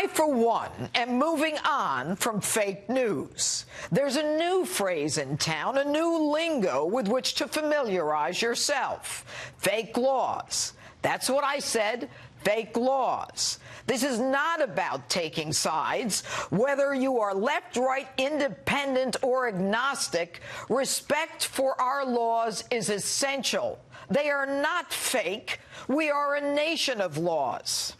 I, for one, am moving on from fake news. There's a new phrase in town, a new lingo with which to familiarize yourself. Fake laws. That's what I said, fake laws. This is not about taking sides. Whether you are left, right, independent, or agnostic, respect for our laws is essential. They are not fake. We are a nation of laws.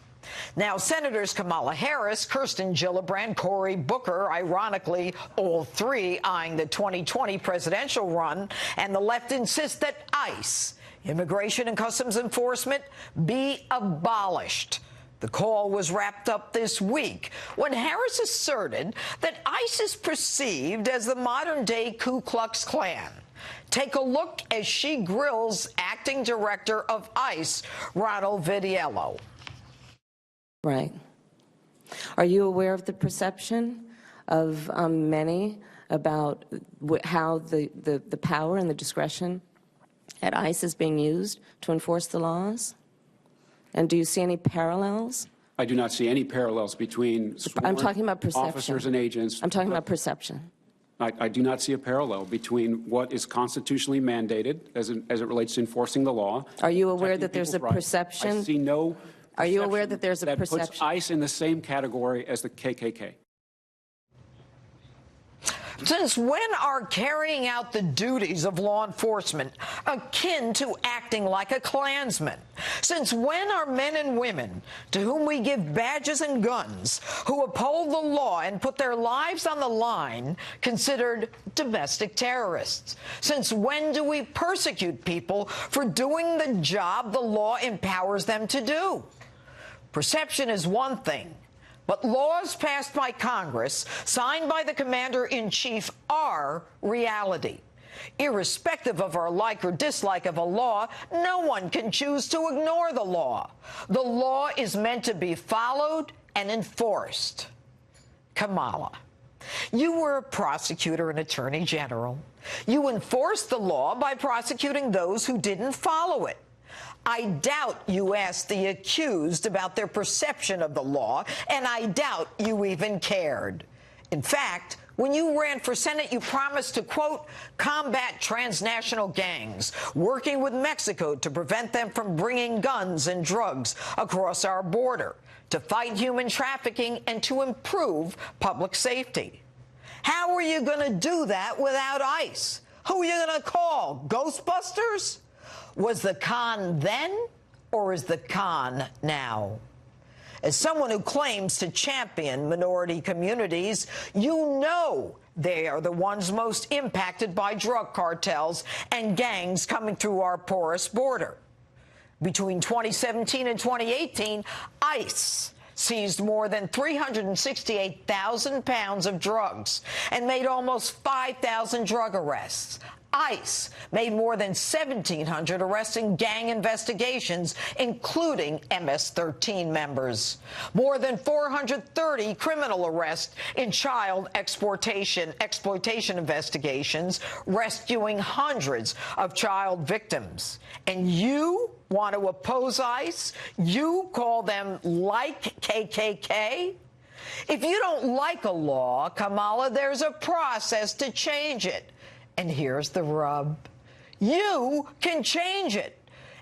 Now, Senators Kamala Harris, Kirsten Gillibrand, Cory Booker, ironically, all three eyeing the 2020 presidential run, and the left insist that ICE, Immigration and Customs Enforcement, be abolished. The call was wrapped up this week when Harris asserted that ICE is perceived as the modern-day Ku Klux Klan. Take a look as she grills Acting Director of ICE, Ronald Vitiello. Right. Are you aware of the perception of many about how the power and the discretion at ICE is being used to enforce the laws? And do you see any parallels? I do not see any parallels between I'm talking about perception. Officers and agents. I'm talking about perception. I do not see a parallel between what is constitutionally mandated as it relates to enforcing the law. Are you aware that there's a perception? I see no. Are you aware that there's a perception that puts ICE in the same category as the KKK? Since when are carrying out the duties of law enforcement akin to acting like a Klansman? Since when are men and women to whom we give badges and guns, who uphold the law and put their lives on the line, considered domestic terrorists? Since when do we persecute people for doing the job the law empowers them to do? Perception is one thing. But laws passed by Congress, signed by the Commander-in-Chief, are reality. Irrespective of our like or dislike of a law, no one can choose to ignore the law. The law is meant to be followed and enforced. Kamala, you were a prosecutor and attorney general. You enforced the law by prosecuting those who didn't follow it. I doubt you asked the accused about their perception of the law, and I doubt you even cared. In fact, when you ran for Senate, you promised to, quote, combat transnational gangs, working with Mexico to prevent them from bringing guns and drugs across our border, to fight human trafficking, and to improve public safety. How are you going to do that without ICE? Who are you going to call? Ghostbusters? Was the con then, or is the con now? As someone who claims to champion minority communities, you know they are the ones most impacted by drug cartels and gangs coming through our porous border. Between 2017 and 2018, ICE seized more than 368,000 pounds of drugs and made almost 5,000 drug arrests. ICE made more than 1,700 arrests in gang investigations, including MS-13 members. More than 430 criminal arrests in child exploitation investigations, rescuing hundreds of child victims. And you want to oppose ICE? You call them like KKK? If you don't like a law, Kamala, there's a process to change it. And here's the rub. You can change it.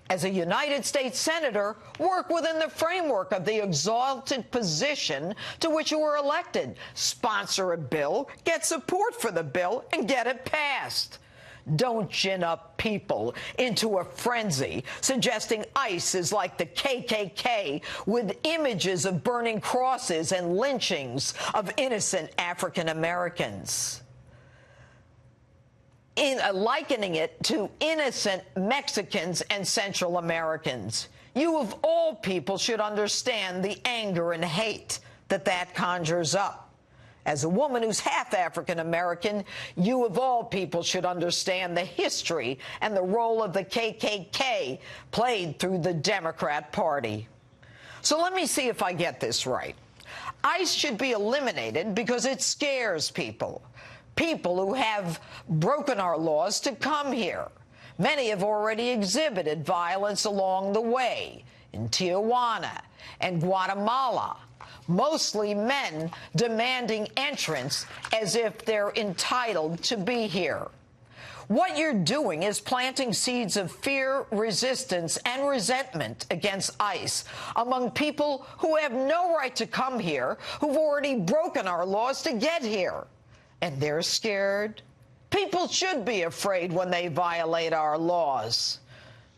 As a United States Senator, work within the framework of the exalted position to which you were elected. Sponsor a bill, get support for the bill, and get it passed. Don't gin up people into a frenzy, suggesting ICE is like the KKK with images of burning crosses and lynchings of innocent African Americans. Likening it to innocent Mexicans and Central Americans. You, of all people, should understand the anger and hate that conjures up. As a woman who's half African American, you, of all people, should understand the history and the role of the KKK played through the Democrat Party. So let me see if I get this right. ICE should be eliminated because it scares people. People who have broken our laws to come here. Many have already exhibited violence along the way in Tijuana and Guatemala. mostly men demanding entrance as if they're entitled to be here. What you're doing is planting seeds of fear, resistance, and resentment against ICE among people who have no right to come here, who've already broken our laws to get here. And they're scared. People should be afraid when they violate our laws.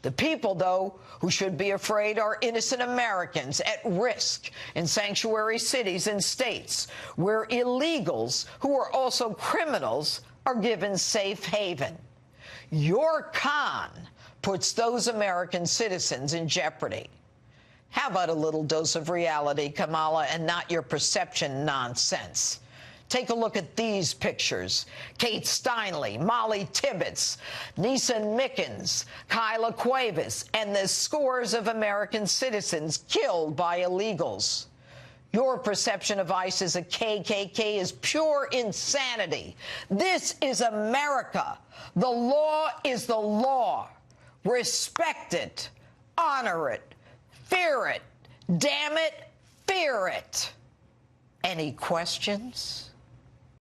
The people, though, who should be afraid are innocent Americans at risk in sanctuary cities and states where illegals, who are also criminals, are given safe haven. Your con puts those American citizens in jeopardy. How about a little dose of reality, Kamala, and not your perception nonsense? Take a look at these pictures. Kate Steinle, Molly Tibbetts, Neeson Mickens, Kyla Cuevas, and the scores of American citizens killed by illegals. Your perception of ICE as a KKK is pure insanity. This is America. The law is the law. Respect it. Honor it. Fear it. Damn it, fear it. Any questions?